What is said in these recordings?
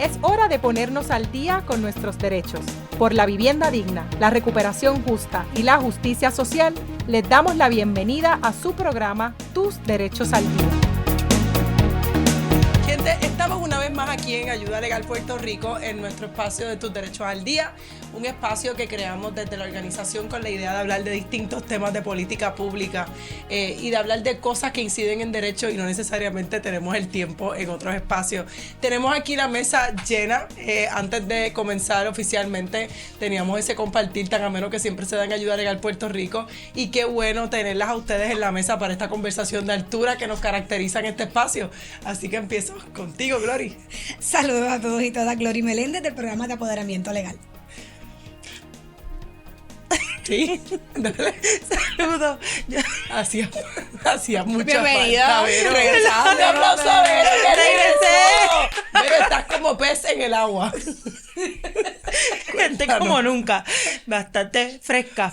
Es hora de ponernos al día con nuestros derechos. Por la vivienda digna, la recuperación justa y la justicia social, les damos la bienvenida a su programa Tus Derechos al Día. Gente, estamos una vez más aquí en Ayuda Legal Puerto Rico en nuestro espacio de Tus Derechos al Día, un espacio que creamos desde la organización con la idea de hablar de distintos temas de política pública y de hablar de cosas que inciden en derecho y no necesariamente tenemos el tiempo en otros espacios. Tenemos aquí la mesa llena. Antes de comenzar oficialmente teníamos ese compartir tan ameno que siempre se da en Ayuda Legal Puerto Rico, y qué bueno tenerlas a ustedes en la mesa para esta conversación de altura que nos caracteriza en este espacio. Así que empiezo contigo, Glory. Saludos a todos y todas, Glory Meléndez del programa de Apoderamiento Legal. Sí, saludos. Hacía mucha bienvenida. falta, Vero. Un aplauso a Vero, que regresé. Pero estás como pez en el agua. Gente como nunca, bastante fresca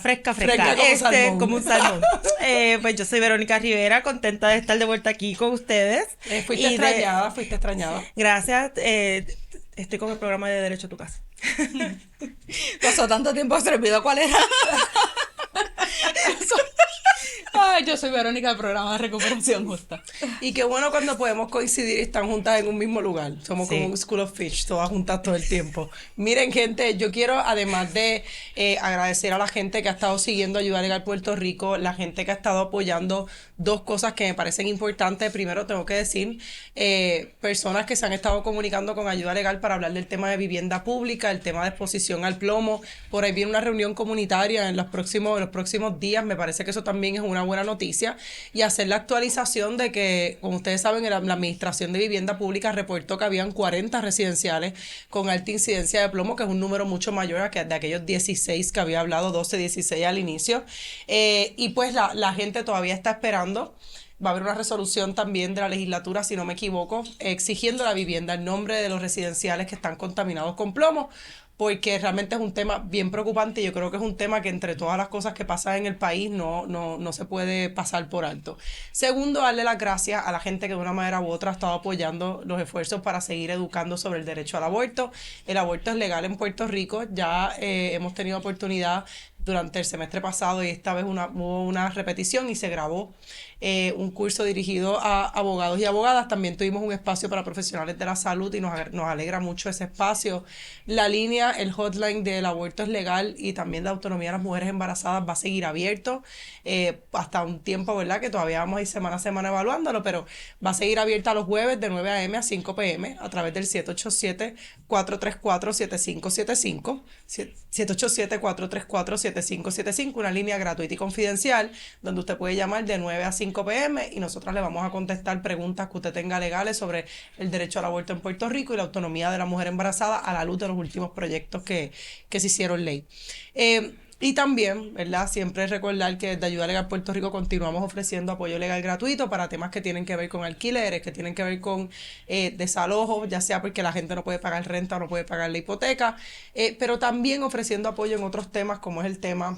como un salmón. Pues yo soy Verónica Rivera, contenta de estar de vuelta aquí con ustedes. Fuiste extrañada. Gracias, estoy con el programa de Derecho a tu Casa. Pasó tanto tiempo, se olvidó cuál era. Ay, yo soy Verónica del programa de Recuperación Justa. Y qué bueno cuando podemos coincidir y estar juntas en un mismo lugar. Somos como un School of Fish, todas juntas todo el tiempo. Miren, gente, yo quiero, además de agradecer a la gente que ha estado siguiendo Ayuda Legal Puerto Rico, la gente que ha estado apoyando dos cosas que me parecen importantes. Primero, tengo que decir, personas que se han estado comunicando con Ayuda Legal para hablar del tema de vivienda pública, el tema de exposición al plomo. Por ahí viene una reunión comunitaria en los próximos días. Me parece que eso también es una buena noticia, y hacer la actualización de que, como ustedes saben, la Administración de Vivienda Pública reportó que habían 40 residenciales con alta incidencia de plomo, que es un número mucho mayor que de aquellos 16 que había hablado, 12, 16 al inicio, y pues la gente todavía está esperando. Va a haber una resolución también de la legislatura, si no me equivoco, exigiendo la vivienda en nombre de los residenciales que están contaminados con plomo, porque realmente es un tema bien preocupante, y yo creo que es un tema que entre todas las cosas que pasan en el país no se puede pasar por alto. Segundo, darle las gracias a la gente que de una manera u otra ha estado apoyando los esfuerzos para seguir educando sobre el derecho al aborto. El aborto es legal en Puerto Rico, ya hemos tenido oportunidad durante el semestre pasado, y esta vez hubo una repetición y se grabó un curso dirigido a abogados y abogadas. También tuvimos un espacio para profesionales de la salud y nos alegra mucho ese espacio. La línea, el hotline del aborto es legal y también de autonomía de las mujeres embarazadas va a seguir abierto hasta un tiempo, ¿verdad? Que todavía vamos a ir semana a semana evaluándolo, pero va a seguir abierta los jueves de 9 a.m. a 5 p.m. a través del 787-434-7575, 787-434-7575, una línea gratuita y confidencial donde usted puede llamar de 9 a 5 p.m. y nosotros le vamos a contestar preguntas que usted tenga legales sobre el derecho al aborto en Puerto Rico y la autonomía de la mujer embarazada a la luz de los últimos proyectos que se hicieron ley. Y también, ¿verdad? Siempre recordar que desde Ayuda Legal Puerto Rico continuamos ofreciendo apoyo legal gratuito para temas que tienen que ver con alquileres, que tienen que ver con desalojos, ya sea porque la gente no puede pagar renta o no puede pagar la hipoteca, pero también ofreciendo apoyo en otros temas, como es el tema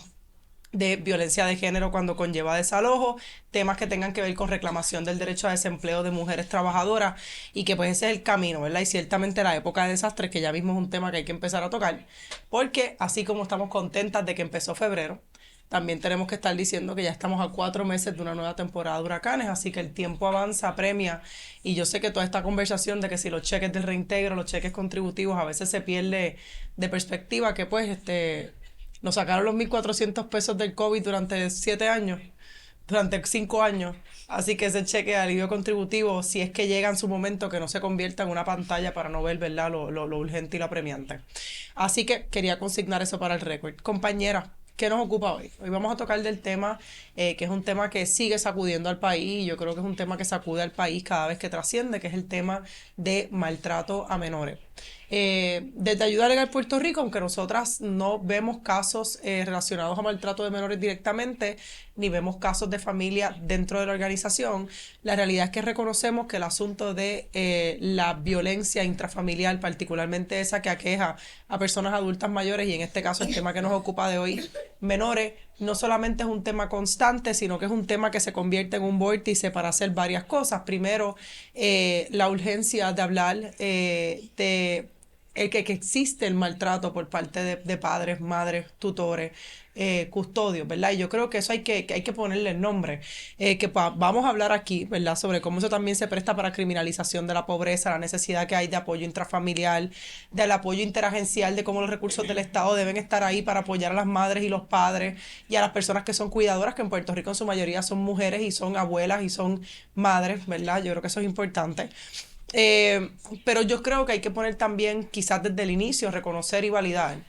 de violencia de género cuando conlleva desalojo, temas que tengan que ver con reclamación del derecho a desempleo de mujeres trabajadoras, y que pues ese es el camino, ¿verdad? Y ciertamente la época de desastres, que ya mismo es un tema que hay que empezar a tocar, porque así como estamos contentas de que empezó febrero, también tenemos que estar diciendo que ya estamos a 4 meses de una nueva temporada de huracanes, así que el tiempo avanza, apremia, y yo sé que toda esta conversación de que si los cheques del reintegro, los cheques contributivos, a veces se pierde de perspectiva que pues nos sacaron los 1,400 pesos del COVID durante 5 años. Así que ese cheque de alivio contributivo, si es que llega en su momento, que no se convierta en una pantalla para no ver, ¿verdad?, lo urgente y lo apremiante. Así que quería consignar eso para el récord. Compañera, ¿qué nos ocupa hoy? Hoy vamos a tocar del tema, que es un tema que sigue sacudiendo al país, y yo creo que es un tema que sacude al país cada vez que trasciende, que es el tema de maltrato a menores. Desde Ayuda Legal Puerto Rico, aunque nosotras no vemos casos relacionados a maltrato de menores directamente, ni vemos casos de familia dentro de la organización, la realidad es que reconocemos que el asunto de la violencia intrafamiliar, particularmente esa que aqueja a personas adultas mayores, y en este caso el tema que nos ocupa de hoy, menores, no solamente es un tema constante, sino que es un tema que se convierte en un vórtice para hacer varias cosas. Primero, la urgencia de hablar de que existe el maltrato por parte de padres, madres, tutores, custodios, ¿verdad? Y yo creo que eso hay que ponerle el nombre. Vamos a hablar aquí, ¿verdad? Sobre cómo eso también se presta para criminalización de la pobreza, la necesidad que hay de apoyo intrafamiliar, del apoyo interagencial, de cómo los recursos del Estado deben estar ahí para apoyar a las madres y los padres y a las personas que son cuidadoras, que en Puerto Rico en su mayoría son mujeres y son abuelas y son madres, ¿verdad? Yo creo que eso es importante. Pero yo creo que hay que poner también, quizás desde el inicio, reconocer y validar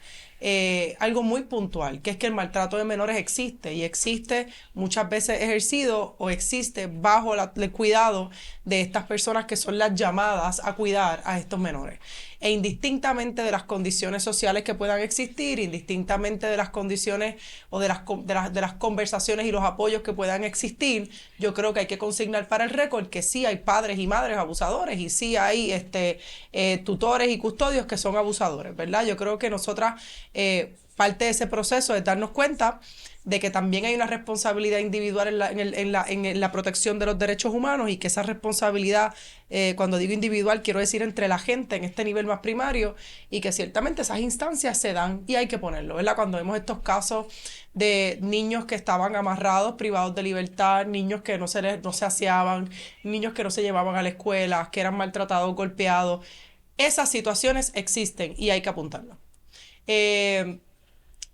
algo muy puntual, que es que el maltrato de menores existe y existe muchas veces ejercido o existe bajo el cuidado de estas personas que son las llamadas a cuidar a estos menores. E indistintamente de las condiciones sociales que puedan existir, indistintamente de las condiciones o de las conversaciones y los apoyos que puedan existir, yo creo que hay que consignar para el récord que sí hay padres y madres abusadores y sí hay tutores y custodios que son abusadores, ¿verdad? Yo creo que nosotras, parte de ese proceso es darnos cuenta de que también hay una responsabilidad individual en la protección de los derechos humanos y que esa responsabilidad, cuando digo individual, quiero decir entre la gente en este nivel más primario y que ciertamente esas instancias se dan y hay que ponerlo, ¿verdad? Cuando vemos estos casos de niños que estaban amarrados, privados de libertad, niños que no se aseaban, niños que no se llevaban a la escuela, que eran maltratados, golpeados, esas situaciones existen y hay que apuntarlas.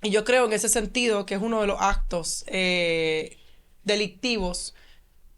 Y yo creo en ese sentido que es uno de los actos delictivos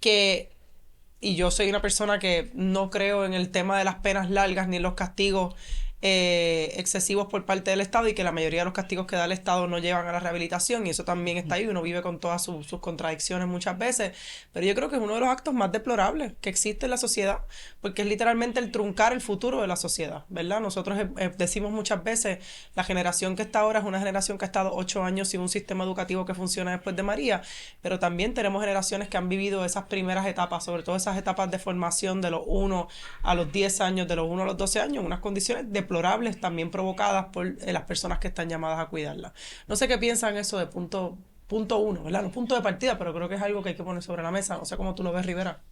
y yo soy una persona que no creo en el tema de las penas largas ni en los castigos excesivos por parte del Estado y que la mayoría de los castigos que da el Estado no llevan a la rehabilitación y eso también está ahí, uno vive con todas sus contradicciones muchas veces, pero yo creo que es uno de los actos más deplorables que existe en la sociedad porque es literalmente el truncar el futuro de la sociedad, ¿verdad? Nosotros decimos muchas veces, la generación que está ahora es una generación que ha estado 8 años sin un sistema educativo que funciona después de María, pero también tenemos generaciones que han vivido esas primeras etapas, sobre todo esas etapas de formación de los 1 a los 10 años, de los 1 a los 12 años, unas condiciones deplorables también provocadas por las personas que están llamadas a cuidarla. No sé qué piensan eso de punto 1, ¿verdad? No punto de partida, pero creo que es algo que hay que poner sobre la mesa. No sé cómo tú lo ves, Rivera.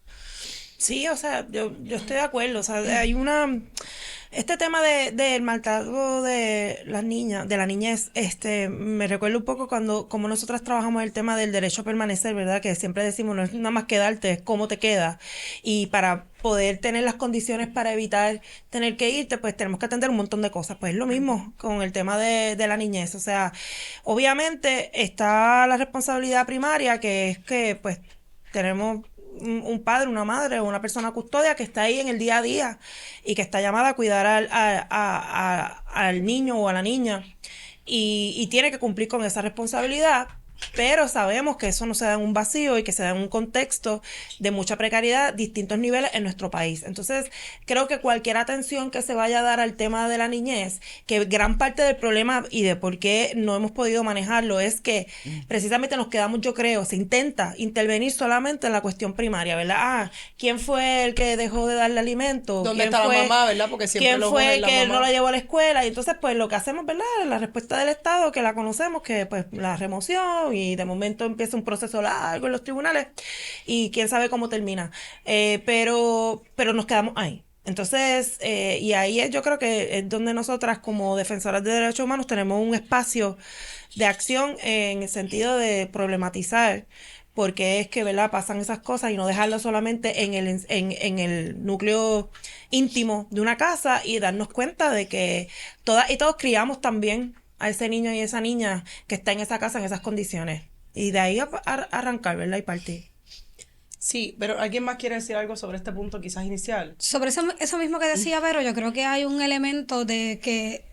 Sí, o sea, yo estoy de acuerdo. O sea, hay este tema del maltrato de las niñas, de la niñez, me recuerda un poco como nosotras trabajamos el tema del derecho a permanecer, ¿verdad? Que siempre decimos, no es nada más quedarte, es cómo te quedas. Y para poder tener las condiciones para evitar tener que irte, pues tenemos que atender un montón de cosas. Pues es lo mismo con el tema de la niñez. O sea, obviamente está la responsabilidad primaria, que es que pues tenemos un padre, una madre o una persona custodia que está ahí en el día a día y que está llamada a cuidar al niño o a la niña y tiene que cumplir con esa responsabilidad, pero sabemos que eso no se da en un vacío y que se da en un contexto de mucha precariedad, distintos niveles en nuestro país. Entonces, creo que cualquier atención que se vaya a dar al tema de la niñez, que gran parte del problema y de por qué no hemos podido manejarlo es que precisamente nos quedamos, yo creo, se intenta intervenir solamente en la cuestión primaria, ¿verdad? ¿Quién fue el que dejó de darle alimento? ¿Dónde está la mamá, verdad? Porque siempre ¿quién fue el que no la llevó a la escuela? Y entonces, pues, lo que hacemos, ¿verdad? La respuesta del Estado, que la conocemos, que, pues, la remoción y de momento empieza un proceso largo en los tribunales y quién sabe cómo termina. Pero nos quedamos ahí. Entonces, y ahí yo creo que es donde nosotras como defensoras de derechos humanos tenemos un espacio de acción en el sentido de problematizar porque es que, ¿verdad?, pasan esas cosas y no dejarlo solamente en el núcleo íntimo de una casa y darnos cuenta de que todas y todos criamos también a ese niño y esa niña que está en esa casa en esas condiciones. Y de ahí arrancar, ¿verdad? Y partir. Sí, pero ¿alguien más quiere decir algo sobre este punto quizás inicial? Sobre eso mismo que decía Vero, yo creo que hay un elemento de que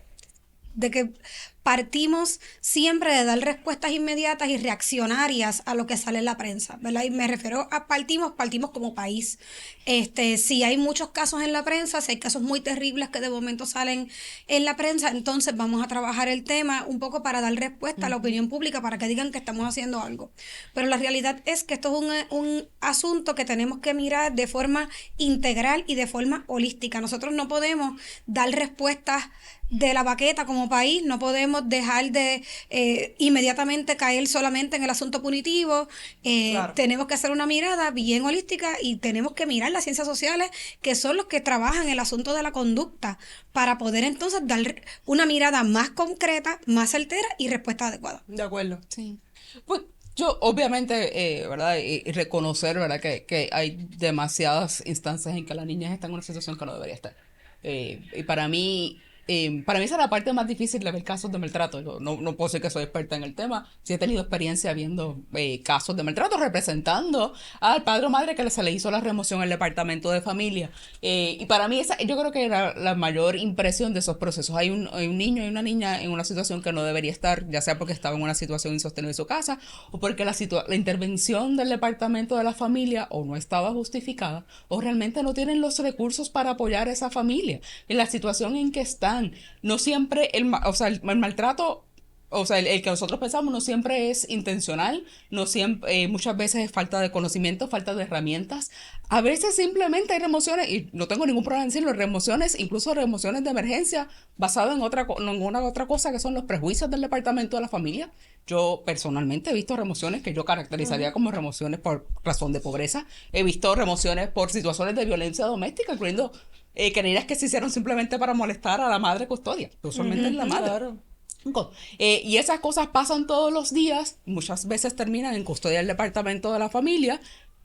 partimos siempre de dar respuestas inmediatas y reaccionarias a lo que sale en la prensa, ¿verdad? Y me refiero a partimos como país. Si hay muchos casos en la prensa, si hay casos muy terribles que de momento salen en la prensa, entonces vamos a trabajar el tema un poco para dar respuesta a la opinión pública, para que digan que estamos haciendo algo. Pero la realidad es que esto es un asunto que tenemos que mirar de forma integral y de forma holística. Nosotros no podemos dar respuestas de la baqueta como país, no podemos podemos dejar de inmediatamente caer solamente en el asunto punitivo. Claro. Tenemos que hacer una mirada bien holística y tenemos que mirar las ciencias sociales, que son los que trabajan el asunto de la conducta, para poder entonces dar una mirada más concreta, más certera y respuesta adecuada. De acuerdo. Sí. Pues yo, obviamente, ¿verdad? Y reconocer, ¿verdad? Que hay demasiadas instancias en que la niña está en una situación que no debería estar. Y para mí esa es la parte más difícil de ver casos de maltrato. Yo no puedo decir que soy experta en el tema. Sí he tenido experiencia viendo casos de maltrato, representando al padre o madre que se le hizo la remoción en el departamento de familia. Y para mí yo creo que era la mayor impresión de esos procesos. Hay un niño y una niña en una situación que no debería estar, ya sea porque estaba en una situación insostenible en su casa, o porque la intervención del departamento de la familia o no estaba justificada, o realmente no tienen los recursos para apoyar a esa familia en la situación en que están. No siempre el maltrato, o sea, el que nosotros pensamos no siempre es intencional, no siempre, muchas veces es falta de conocimiento, falta de herramientas. A veces simplemente hay remociones, y no tengo ningún problema en decirlo, remociones, incluso remociones de emergencia, basadas en ninguna otra cosa, que son los prejuicios del departamento de la familia. Yo personalmente he visto remociones que yo caracterizaría como remociones por razón de pobreza. He visto remociones por situaciones de violencia doméstica, incluyendo querellas que se hicieron simplemente para molestar a la madre custodia, que usualmente es la madre. Claro. Y esas cosas pasan todos los días, muchas veces terminan en custodia del departamento de la familia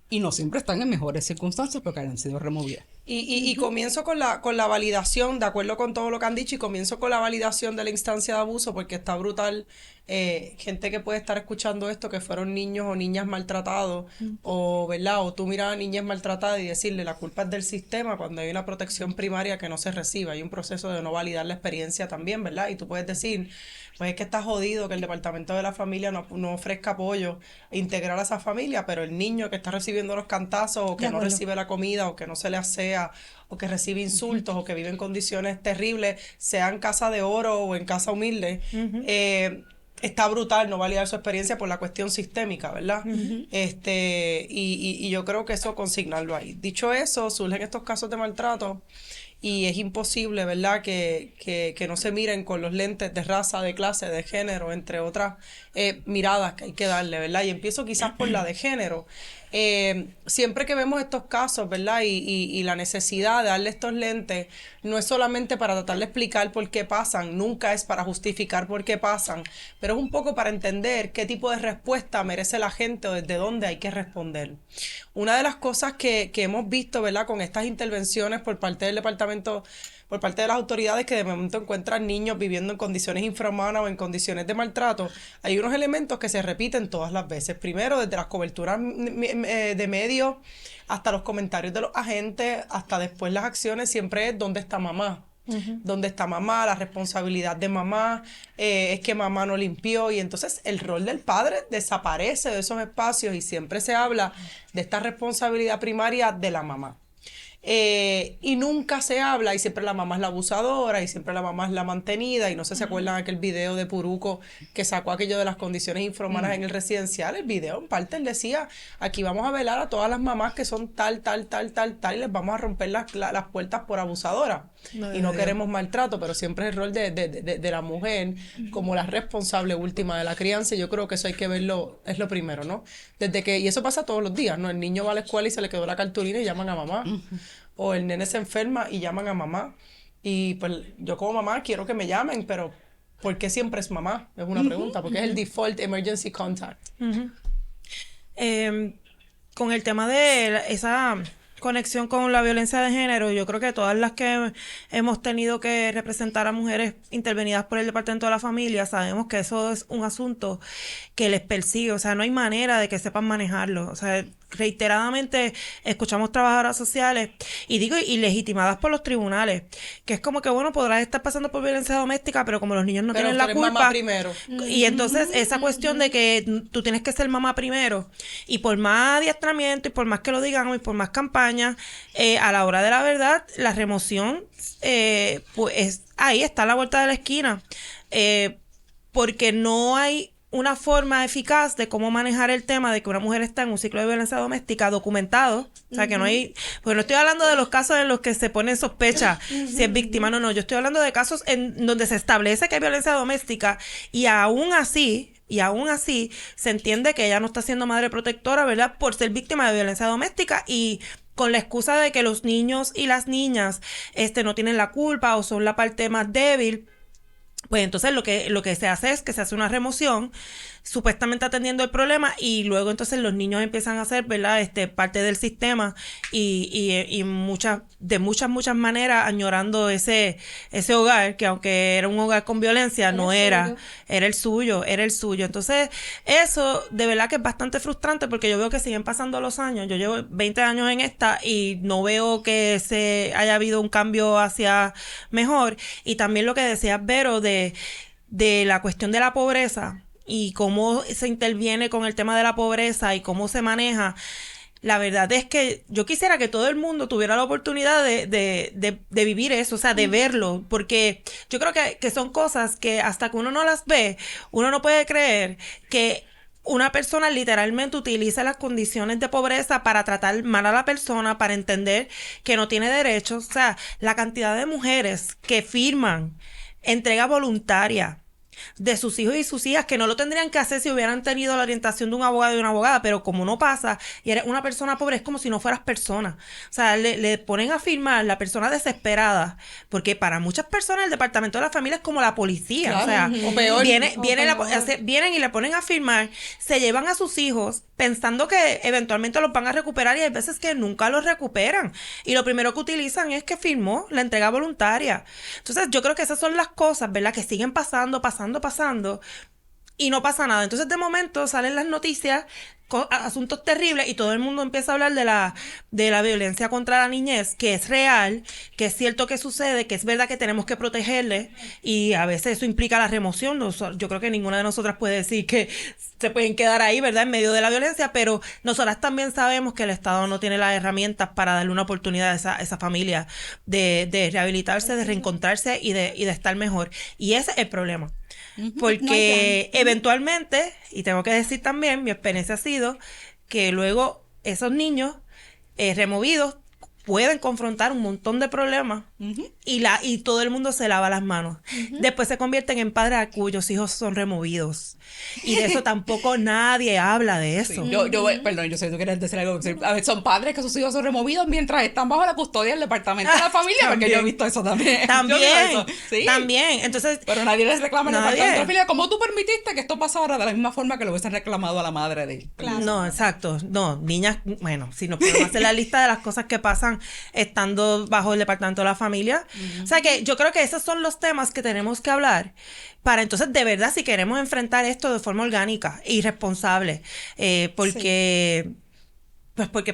y no siempre están en mejores circunstancias porque hayan sido removidas. Y comienzo con la validación, de acuerdo con todo lo que han dicho, y comienzo con la validación de la instancia de abuso, porque está brutal. Gente que puede estar escuchando esto, que fueron niños o niñas maltratados, o ¿verdad? O tú miras a niñas maltratadas y decirle la culpa es del sistema, cuando hay una protección primaria que no se recibe. Hay un proceso de no validar la experiencia también, ¿verdad? Y tú puedes decir, pues es que está jodido que el departamento de la familia no ofrezca apoyo integral a esa familia, pero el niño que está recibiendo los cantazos, o que no recibe la comida, o que no se le asea, o que recibe insultos, o que vive en condiciones terribles, sea en casa de oro o en casa humilde, está brutal no validar su experiencia por la cuestión sistémica, ¿verdad? Y yo creo que eso consignarlo ahí. Dicho eso, surgen estos casos de maltrato y es imposible, ¿verdad?, que no se miren con los lentes de raza, de clase, de género, entre otras miradas que hay que darle, ¿verdad? Y empiezo quizás por la de género. Siempre que vemos estos casos, ¿verdad? Y la necesidad de darle estos lentes no es solamente para tratar de explicar por qué pasan, nunca es para justificar por qué pasan, pero es un poco para entender qué tipo de respuesta merece la gente o desde dónde hay que responder. Una de las cosas que hemos visto, ¿verdad?, con estas intervenciones por parte del departamento, por parte de las autoridades, que de momento encuentran niños viviendo en condiciones infrahumanas o en condiciones de maltrato, hay unos elementos que se repiten todas las veces. Primero, desde las coberturas de medios hasta los comentarios de los agentes, hasta después las acciones, siempre es ¿dónde está mamá? ¿Dónde está mamá? La responsabilidad de mamá, es que mamá no limpió, y entonces el rol del padre desaparece de esos espacios y siempre se habla de esta responsabilidad primaria de la mamá. Y nunca se habla, y siempre la mamá es la abusadora, y siempre la mamá es la mantenida, y no sé si se acuerdan aquel video de Puruco que sacó aquello de las condiciones infrahumanas en el residencial. El video en parte él decía, aquí vamos a velar a todas las mamás que son tal, y les vamos a romper las puertas por abusadoras, y no queremos maltrato, pero siempre es el rol de la mujer como la responsable última de la crianza, y yo creo que eso hay que verlo, es lo primero, ¿no? Y eso pasa todos los días, ¿no? El niño va a la escuela y se le quedó la cartulina y llaman a mamá. O el nene se enferma y llaman a mamá. Y pues yo como mamá quiero que me llamen, pero ¿por qué siempre es mamá? Es una pregunta, porque es el default emergency contact. Con el tema de esa conexión con la violencia de género, yo creo que todas las que hemos tenido que representar a mujeres intervenidas por el Departamento de la Familia, sabemos que eso es un asunto que les persigue, o sea, no hay manera de que sepan manejarlo, o sea, reiteradamente escuchamos trabajadoras sociales y legitimadas por los tribunales, que es como que, bueno, podrás estar pasando por violencia doméstica, pero como los niños no tienen la culpa, mamá primero. Y entonces esa cuestión de que tú tienes que ser mamá primero, y por más adiestramiento y por más que lo digamos y por más campaña, a la hora de la verdad la remoción pues ahí está a la vuelta de la esquina, porque no hay una forma eficaz de cómo manejar el tema de que una mujer está en un ciclo de violencia doméstica documentado, o sea, que no hay, porque no estoy hablando de los casos en los que se pone en sospecha si es víctima, no, yo estoy hablando de casos en donde se establece que hay violencia doméstica y aún así se entiende que ella no está siendo madre protectora, ¿verdad? Por ser víctima de violencia doméstica y con la excusa de que los niños y las niñas no tienen la culpa o son la parte más débil. Pues entonces lo que se hace es que se hace una remoción, supuestamente atendiendo el problema, y luego entonces los niños empiezan a ser, ¿verdad? Parte del sistema y muchas maneras añorando ese hogar, que aunque era un hogar con violencia, no era el suyo. Entonces, eso de verdad que es bastante frustrante porque yo veo que siguen pasando los años. Yo llevo 20 años en esta y no veo que se haya habido un cambio hacia mejor. Y también lo que decías, Vero, de la cuestión de la pobreza y cómo se interviene con el tema de la pobreza y cómo se maneja. La verdad es que yo quisiera que todo el mundo tuviera la oportunidad de vivir eso, o sea, de verlo, porque yo creo que son cosas que hasta que uno no las ve, uno no puede creer que una persona literalmente utiliza las condiciones de pobreza para tratar mal a la persona, para entender que no tiene derechos. O sea, la cantidad de mujeres que firman entrega voluntaria de sus hijos y sus hijas, que no lo tendrían que hacer si hubieran tenido la orientación de un abogado y una abogada, pero como no pasa y eres una persona pobre, es como si no fueras persona. O sea, le ponen a firmar la persona desesperada, porque para muchas personas el departamento de la familia es como la policía. Claro. O sea, o peor. Vienen y le ponen a firmar, se llevan a sus hijos pensando que eventualmente los van a recuperar, y hay veces que nunca los recuperan, y lo primero que utilizan es que firmó la entrega voluntaria. Entonces yo creo que esas son las cosas, ¿verdad?, que siguen pasando y no pasa nada. Entonces de momento salen las noticias, asuntos terribles, y todo el mundo empieza a hablar de la violencia contra la niñez, que es real, que es cierto que sucede, que es verdad que tenemos que protegerle, y a veces eso implica la remoción. Yo creo que ninguna de nosotras puede decir que se pueden quedar ahí, ¿verdad?, en medio de la violencia, pero nosotras también sabemos que el Estado no tiene las herramientas para darle una oportunidad a esa familia de rehabilitarse, de reencontrarse y de estar mejor. Y ese es el problema. Porque eventualmente, y tengo que decir también, mi experiencia ha sido que luego esos niños removidos pueden confrontar un montón de problemas y todo el mundo se lava las manos. Después se convierten en padres cuyos hijos son removidos. Y de eso tampoco nadie habla de eso. Sí. Perdón, yo sé que tú quieres decir algo. A ver, son padres que sus hijos son removidos mientras están bajo la custodia del departamento de la familia, porque yo he visto eso también. También. Entonces, pero nadie les reclama en el departamento de la familia. ¿Cómo tú permitiste que esto pasara de la misma forma que lo hubiesen reclamado a la madre de él? Claro. No, exacto. No, niñas, bueno, si nos podemos hacer la lista de las cosas que pasan estando bajo el departamento de la familia. O sea que yo creo que esos son los temas que tenemos que hablar para entonces, de verdad, si queremos enfrentar esto de forma orgánica y responsable, porque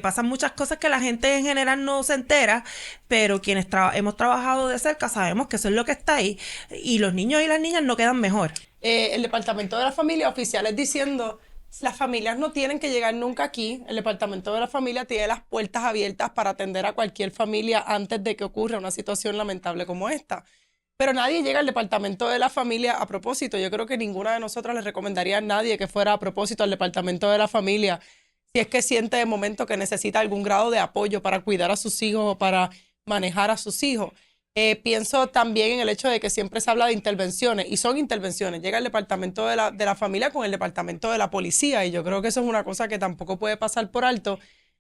pasan muchas cosas que la gente en general no se entera, pero quienes hemos trabajado de cerca sabemos que eso es lo que está ahí, y los niños y las niñas no quedan mejor. El departamento de la familia, oficiales diciendo: las familias no tienen que llegar nunca aquí. El departamento de la familia tiene las puertas abiertas para atender a cualquier familia antes de que ocurra una situación lamentable como esta. Pero nadie llega al departamento de la familia a propósito. Yo creo que ninguna de nosotras le recomendaría a nadie que fuera a propósito al departamento de la familia si es que siente de momento que necesita algún grado de apoyo para cuidar a sus hijos o para manejar a sus hijos. Pienso también en el hecho de que siempre se habla de intervenciones, y son intervenciones. Llega el departamento de la familia con el departamento de la policía, y yo creo que eso es una cosa que tampoco puede pasar por alto.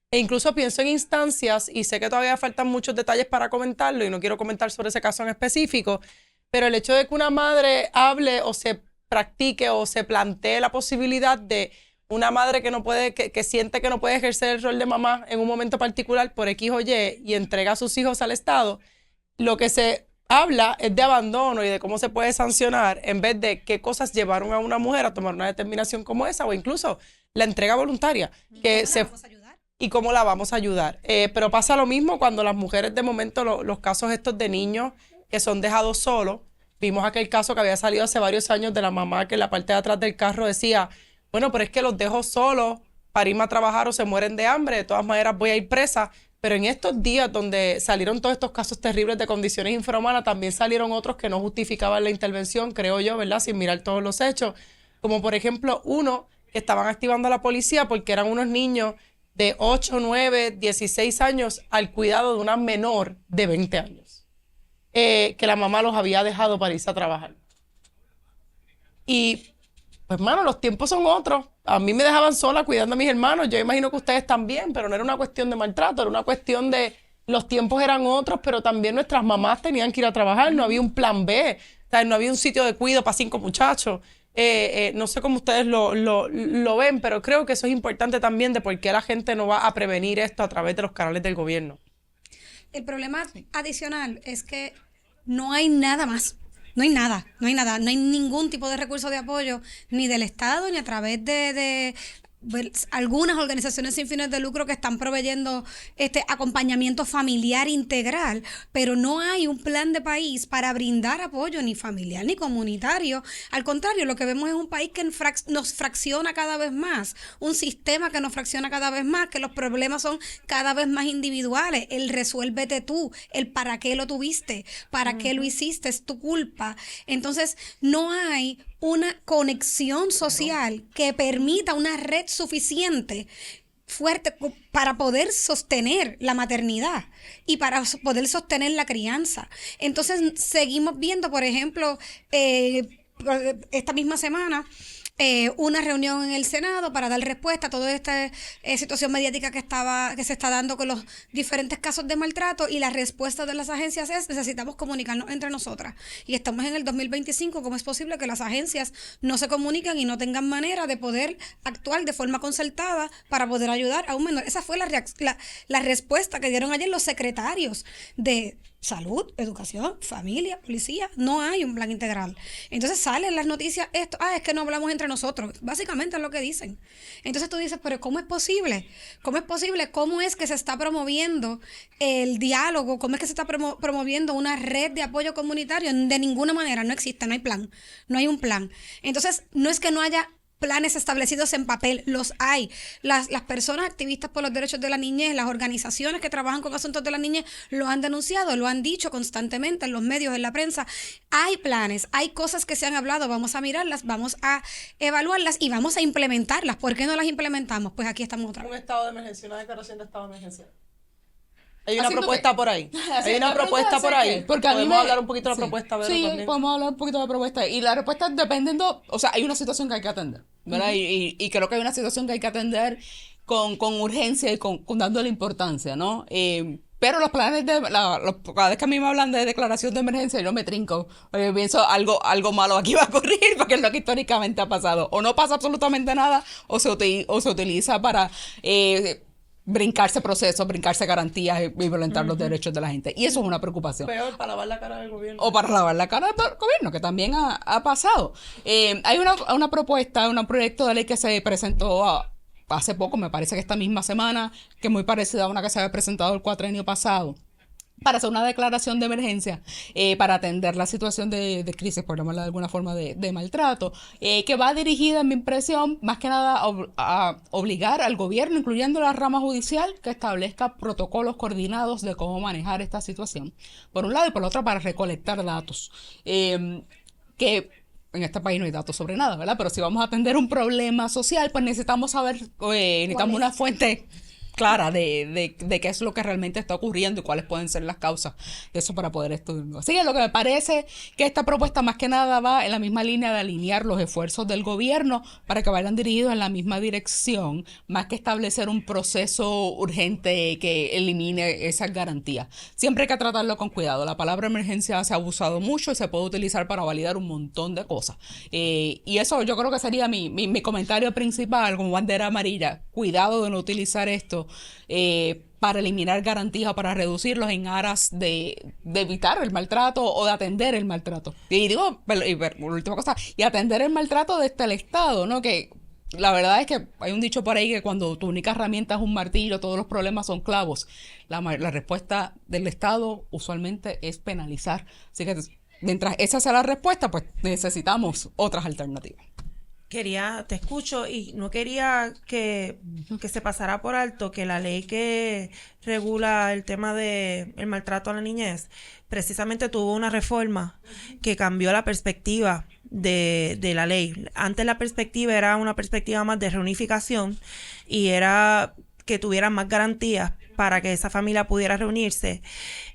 E incluso pienso en instancias, y sé que todavía faltan muchos detalles para comentarlo, y no quiero comentar sobre ese caso en específico, pero el hecho de que una madre hable o se practique o se plantee la posibilidad de una madre que no puede, que siente que no puede ejercer el rol de mamá en un momento particular por X o Y entrega a sus hijos al Estado, lo que se habla es de abandono y de cómo se puede sancionar, en vez de qué cosas llevaron a una mujer a tomar una determinación como esa, o incluso la entrega voluntaria. ¿Y cómo la vamos a ayudar? Pero pasa lo mismo cuando las mujeres, de momento, los casos estos de niños que son dejados solos. Vimos aquel caso que había salido hace varios años de la mamá que en la parte de atrás del carro decía: bueno, pero es que los dejo solos para irme a trabajar o se mueren de hambre, de todas maneras voy a ir presa. Pero en estos días donde salieron todos estos casos terribles de condiciones infrahumanas, también salieron otros que no justificaban la intervención, creo yo, ¿verdad?, sin mirar todos los hechos, como por ejemplo uno que estaban activando a la policía porque eran unos niños de 8, 9, 16 años al cuidado de una menor de 20 años, que la mamá los había dejado para irse a trabajar. Y, pues, mano, los tiempos son otros. A mí me dejaban sola cuidando a mis hermanos. Yo imagino que ustedes también, pero no era una cuestión de maltrato, era una cuestión de los tiempos eran otros, pero también nuestras mamás tenían que ir a trabajar. No había un plan B, o sea, no había un sitio de cuidado para 5 muchachos. No sé cómo ustedes lo ven, pero creo que eso es importante también de por qué la gente no va a prevenir esto a través de los canales del gobierno. El problema adicional es que no hay nada más. No hay nada, no hay ningún tipo de recurso de apoyo, ni del Estado, ni a través de algunas organizaciones sin fines de lucro que están proveyendo acompañamiento familiar integral, pero no hay un plan de país para brindar apoyo ni familiar ni comunitario. Al contrario, lo que vemos es un país que nos fracciona cada vez más, un sistema que nos fracciona cada vez más, que los problemas son cada vez más individuales, el resuélvete tú, el para qué lo tuviste, para qué lo hiciste, es tu culpa. Entonces, no hay una conexión social que permita una red suficiente fuerte para poder sostener la maternidad y para poder sostener la crianza. Entonces seguimos viendo, por ejemplo, esta misma semana, una reunión en el Senado para dar respuesta a toda esta situación mediática que se está dando con los diferentes casos de maltrato, y la respuesta de las agencias es: necesitamos comunicarnos entre nosotras. Y estamos en el 2025, ¿cómo es posible que las agencias no se comunican y no tengan manera de poder actuar de forma concertada para poder ayudar a un menor? Esa fue la respuesta que dieron ayer los secretarios de Salud, Educación, Familia, Policía. No hay un plan integral. Entonces salen las noticias esto, es que no hablamos entre nosotros. Básicamente es lo que dicen. Entonces tú dices, pero ¿cómo es posible? ¿Cómo es posible? ¿Cómo es que se está promoviendo el diálogo? ¿Cómo es que se está promoviendo una red de apoyo comunitario? De ninguna manera, no existe, no hay plan. No hay un plan. Entonces, no es que no haya planes establecidos en papel, los hay. Las personas activistas por los derechos de la niñez, las organizaciones que trabajan con asuntos de la niñez lo han denunciado, lo han dicho constantemente en los medios, en la prensa. Hay planes, hay cosas que se han hablado, vamos a mirarlas, vamos a evaluarlas y vamos a implementarlas. ¿Por qué no las implementamos? Pues aquí estamos otra vez. Un estado de emergencia, una declaración de estado de emergencia. Hay una propuesta por ahí. Hay una propuesta por ahí. Porque podemos hablar un poquito de la propuesta, ¿verdad? Sí, también. podemos hablar un poquito de la propuesta. Y la respuesta dependiendo, o sea, hay una situación que hay que atender, ¿verdad? Y creo que hay una situación que hay que atender con urgencia y con dándole importancia, ¿no? Pero los planes cada vez que a mí me hablan de declaración de emergencia, yo me trinco. Porque pienso algo malo aquí va a ocurrir, porque es lo que históricamente ha pasado. O no pasa absolutamente nada, o se utiliza para brincarse procesos, brincarse garantías y violentar los derechos de la gente. Y eso es una preocupación. Peor, para lavar la cara del gobierno. O para lavar la cara del gobierno, que también ha pasado. Hay una propuesta, un proyecto de ley que se presentó hace poco, me parece que esta misma semana, que es muy parecida a una que se había presentado el cuatrienio pasado, para hacer una declaración de emergencia para atender la situación de crisis, por llamarla de alguna forma, de maltrato, que va dirigida, en mi impresión, más que nada a obligar al gobierno, incluyendo la rama judicial, que establezca protocolos coordinados de cómo manejar esta situación, por un lado, y por otro, para recolectar datos. Que en este país no hay datos sobre nada, ¿verdad? Pero si vamos a atender un problema social, pues necesitamos saber, necesitamos una fuente clara de qué es lo que realmente está ocurriendo y cuáles pueden ser las causas de eso para poder estudiarlo. Así que lo que me parece que esta propuesta más que nada va en la misma línea de alinear los esfuerzos del gobierno para que vayan dirigidos en la misma dirección, más que establecer un proceso urgente que elimine esas garantías. Siempre hay que tratarlo con cuidado. La palabra emergencia se ha abusado mucho y se puede utilizar para validar un montón de cosas. Y eso yo creo que sería mi comentario principal como bandera amarilla. Cuidado de no utilizar esto para eliminar garantías o para reducirlos en aras de evitar el maltrato o de atender el maltrato. Y digo, última cosa, y atender el maltrato desde el Estado, ¿no? Que la verdad es que hay un dicho por ahí que cuando tu única herramienta es un martillo, todos los problemas son clavos. La respuesta del Estado usualmente es penalizar. Así que mientras esa sea la respuesta, pues necesitamos otras alternativas. Te escucho y no quería que se pasara por alto que la ley que regula el tema de el maltrato a la niñez precisamente tuvo una reforma que cambió la perspectiva de la ley. Antes la perspectiva era una perspectiva más de reunificación y era que tuvieran más garantías para que esa familia pudiera reunirse.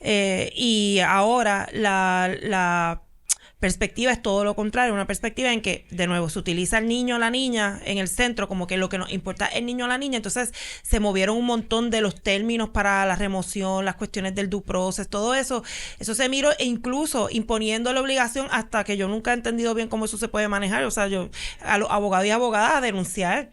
Y ahora la perspectiva es todo lo contrario, una perspectiva en que, de nuevo, se utiliza el niño o la niña en el centro, como que lo que nos importa es el niño o la niña. Entonces se movieron un montón de los términos para la remoción, las cuestiones del due process, todo eso se miró, e incluso imponiendo la obligación, hasta que yo nunca he entendido bien cómo eso se puede manejar. O sea, yo a los abogados y abogadas a denunciar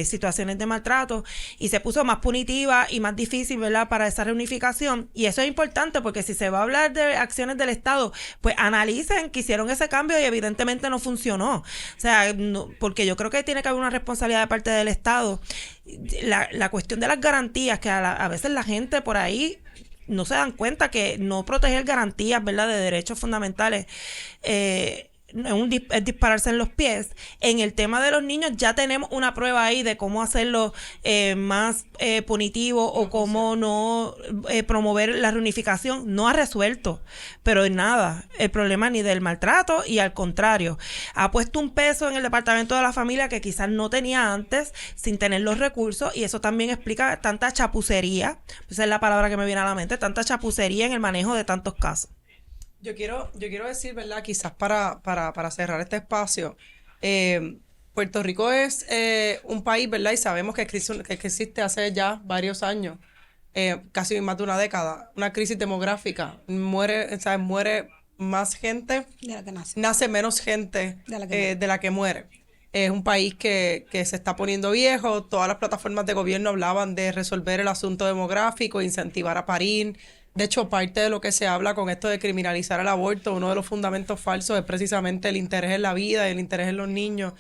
situaciones de maltrato, y se puso más punitiva y más difícil, ¿verdad?, para esa reunificación. Y eso es importante, porque si se va a hablar de acciones del Estado, pues analicen que hicieron ese cambio y evidentemente no funcionó. O sea, porque yo creo que tiene que haber una responsabilidad de parte del Estado. La cuestión de las garantías, que a veces la gente por ahí no se dan cuenta que no proteger garantías, ¿verdad?, de derechos fundamentales es dispararse en los pies. En el tema de los niños ya tenemos una prueba ahí de cómo hacerlo más punitivo, o cómo no promover la reunificación. No ha resuelto, pero en nada el problema ni del maltrato, y al contrario, ha puesto un peso en el Departamento de la Familia que quizás no tenía antes, sin tener los recursos, y eso también explica tanta chapucería. Esa es la palabra que me viene a la mente, tanta chapucería en el manejo de tantos casos. Yo quiero decir, ¿verdad? Quizás para cerrar este espacio, Puerto Rico es un país, ¿verdad? Y sabemos que existe hace ya varios años, casi más de una década, una crisis demográfica. Muere más gente De la que nace. nace menos gente De la que muere. muere. Es un país que se está poniendo viejo. Todas las plataformas de gobierno hablaban de resolver el asunto demográfico, incentivar a parir. De hecho, parte de lo que se habla con esto de criminalizar el aborto, uno de los fundamentos falsos es precisamente el interés en la vida y el interés en los niños.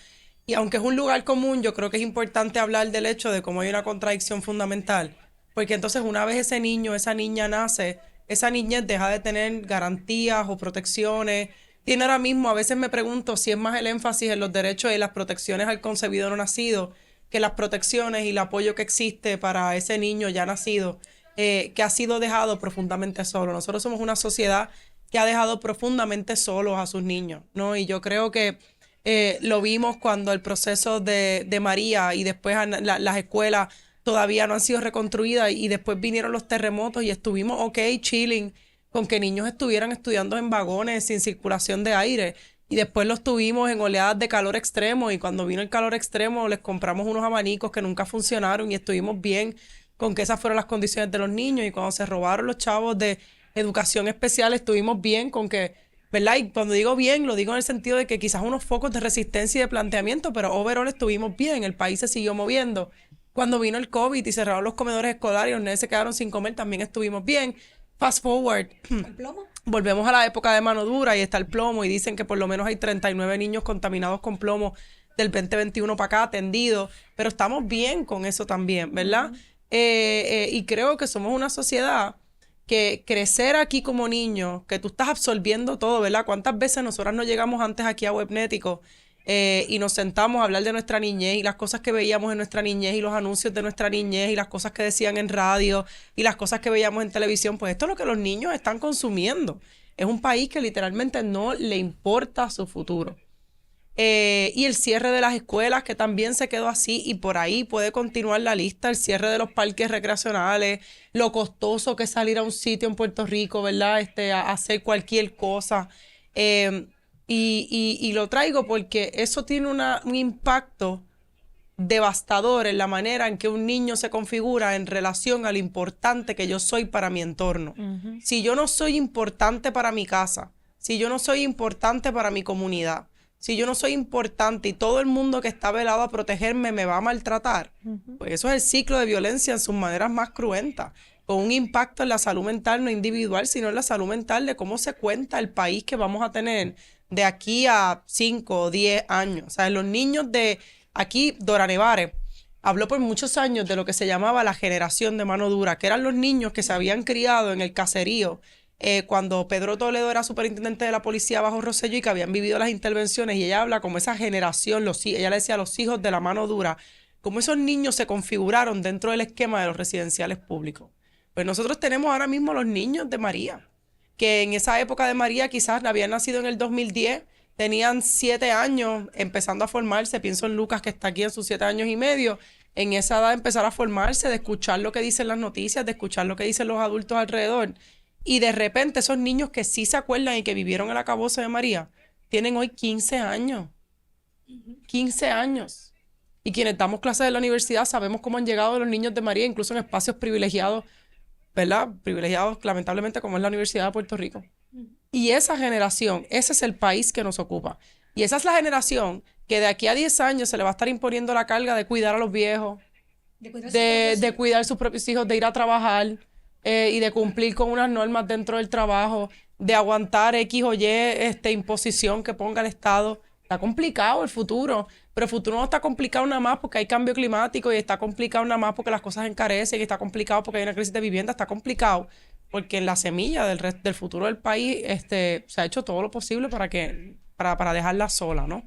Y aunque es un lugar común, yo creo que es importante hablar del hecho de cómo hay una contradicción fundamental. Porque entonces, una vez ese niño, esa niña nace, esa niñez deja de tener garantías o protecciones. Tiene ahora mismo, a veces me pregunto si es más el énfasis en los derechos y las protecciones al concebido no nacido, que las protecciones y el apoyo que existe para ese niño ya nacido, que ha sido dejado profundamente solo. Nosotros somos una sociedad que ha dejado profundamente solos a sus niños, ¿no? Y yo creo que lo vimos cuando el proceso de María, y después las escuelas todavía no han sido reconstruidas, y después vinieron los terremotos y estuvimos chilling con que niños estuvieran estudiando en vagones sin circulación de aire, y después los tuvimos en oleadas de calor extremo, y cuando vino el calor extremo les compramos unos abanicos que nunca funcionaron, y estuvimos bien con que esas fueron las condiciones de los niños. Y cuando se robaron los chavos de educación especial, estuvimos bien con que, ¿verdad? Y cuando digo bien, lo digo en el sentido de que quizás unos focos de resistencia y de planteamiento, pero overall estuvimos bien, el país se siguió moviendo. Cuando vino el COVID y cerraron los comedores escolares y los nenes se quedaron sin comer, también estuvimos bien. Fast forward, ¿El plomo? volvemos a la época de mano dura y está el plomo, y dicen que por lo menos hay 39 niños contaminados con plomo del 2021 para acá atendidos, pero estamos bien con eso también, ¿verdad? Y creo que somos una sociedad que crecer aquí como niños, que tú estás absorbiendo todo, ¿verdad? ¿Cuántas veces nosotras no llegamos antes aquí a Webnético y nos sentamos a hablar de nuestra niñez y las cosas que veíamos en nuestra niñez y los anuncios de nuestra niñez y las cosas que decían en radio y las cosas que veíamos en televisión? Pues esto es lo que los niños están consumiendo. Es un país que literalmente no le importa su futuro. Y el cierre de las escuelas, que también se quedó así, y por ahí puede continuar la lista, el cierre de los parques recreacionales, lo costoso que es salir a un sitio en Puerto Rico, ¿verdad? A hacer cualquier cosa. Y lo traigo porque eso tiene un impacto devastador en la manera en que un niño se configura en relación a lo importante que yo soy para mi entorno. Uh-huh. Si yo no soy importante para mi casa, si yo no soy importante para mi comunidad, si yo no soy importante y todo el mundo que está velado a protegerme me va a maltratar, pues eso es el ciclo de violencia en sus maneras más cruentas, con un impacto en la salud mental no individual, sino en la salud mental de cómo se cuenta el país que vamos a tener de aquí a 5 o 10 años. O sea, los niños de aquí, Dora Nevares habló por muchos años de lo que se llamaba la generación de mano dura, que eran los niños que se habían criado en el caserío, cuando Pedro Toledo era superintendente de la policía bajo Rosselló y que habían vivido las intervenciones, y ella habla como esa generación, ella le decía los hijos de la mano dura, como esos niños se configuraron dentro del esquema de los residenciales públicos. Pues nosotros tenemos ahora mismo los niños de María. que en esa época de María quizás habían nacido en el 2010, tenían 7 años empezando a formarse. Pienso en Lucas, que está aquí en sus 7 años y medio. En esa edad empezar a formarse, de escuchar lo que dicen las noticias, de escuchar lo que dicen los adultos alrededor. Y de repente esos niños que sí se acuerdan y que vivieron el acabose de María, tienen hoy 15 años. 15 años. Y quienes damos clases en la universidad sabemos cómo han llegado los niños de María, incluso en espacios privilegiados, ¿verdad? Privilegiados, lamentablemente, como es la Universidad de Puerto Rico. Y esa generación, ese es el país que nos ocupa. Y esa es la generación que de aquí a 10 años se le va a estar imponiendo la carga de cuidar a los viejos, de cuidar a sus propios hijos, de ir a trabajar y de cumplir con unas normas dentro del trabajo, de aguantar X o Y imposición que ponga el Estado. Está complicado el futuro, pero el futuro no está complicado nada más porque hay cambio climático, y está complicado nada más porque las cosas encarecen, y está complicado porque hay una crisis de vivienda. Está complicado porque en la semilla del futuro del país se ha hecho todo lo posible para dejarla sola, ¿no?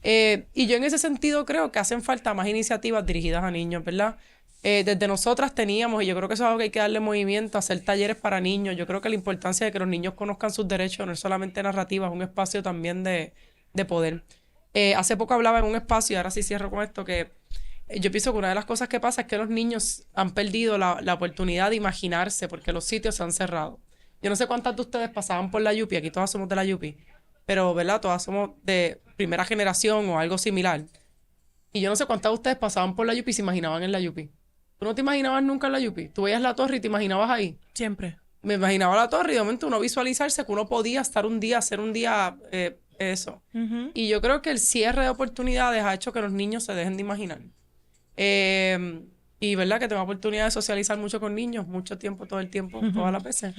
Y yo en ese sentido creo que hacen falta más iniciativas dirigidas a niños, ¿verdad? Desde nosotras teníamos, y yo creo que eso es algo que hay que darle movimiento, hacer talleres para niños. Yo creo que la importancia de que los niños conozcan sus derechos no es solamente narrativa, es un espacio también de poder. Hace poco hablaba en un espacio, y ahora sí cierro con esto, que yo pienso que una de las cosas que pasa es que los niños han perdido la oportunidad de imaginarse porque los sitios se han cerrado. Yo no sé cuántas de ustedes pasaban por la Yupi, aquí todas somos de la Yupi, pero ¿verdad? Todas somos de primera generación o algo similar. Y yo no sé cuántas de ustedes pasaban por la Yupi y se imaginaban en la Yupi. ¿Tú no te imaginabas nunca en la Yupi? ¿Tú veías la torre y te imaginabas ahí? Siempre. Me imaginaba la torre y de momento uno visualizarse que uno podía estar un día, hacer un día eso. Y yo creo que el cierre de oportunidades ha hecho que los niños se dejen de imaginar. Y verdad que tengo oportunidad de socializar mucho con niños, mucho tiempo, todo el tiempo, todas las veces,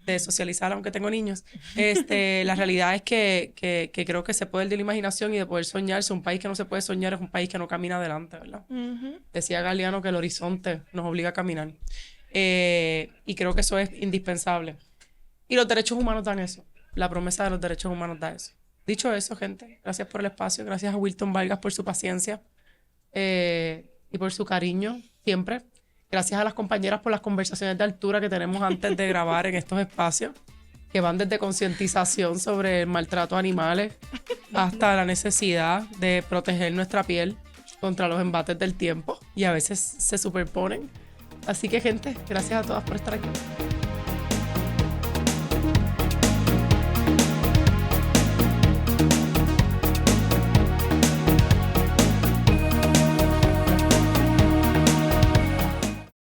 de socializar aunque tengo niños. La realidad es que creo que se puede de la imaginación y de poder soñarse. Un país que no se puede soñar es un país que no camina adelante, ¿verdad? Decía Galeano que el horizonte nos obliga a caminar. Y creo que eso es indispensable. Y los derechos humanos dan eso. La promesa de los derechos humanos da eso. Dicho eso, gente, gracias por el espacio. Gracias a Wilton Vargas por su paciencia y por su cariño siempre. Gracias a las compañeras por las conversaciones de altura que tenemos antes de grabar en estos espacios, que van desde concientización sobre el maltrato a animales hasta la necesidad de proteger nuestra piel contra los embates del tiempo, y a veces se superponen. Así que, gente, gracias a todas por estar aquí.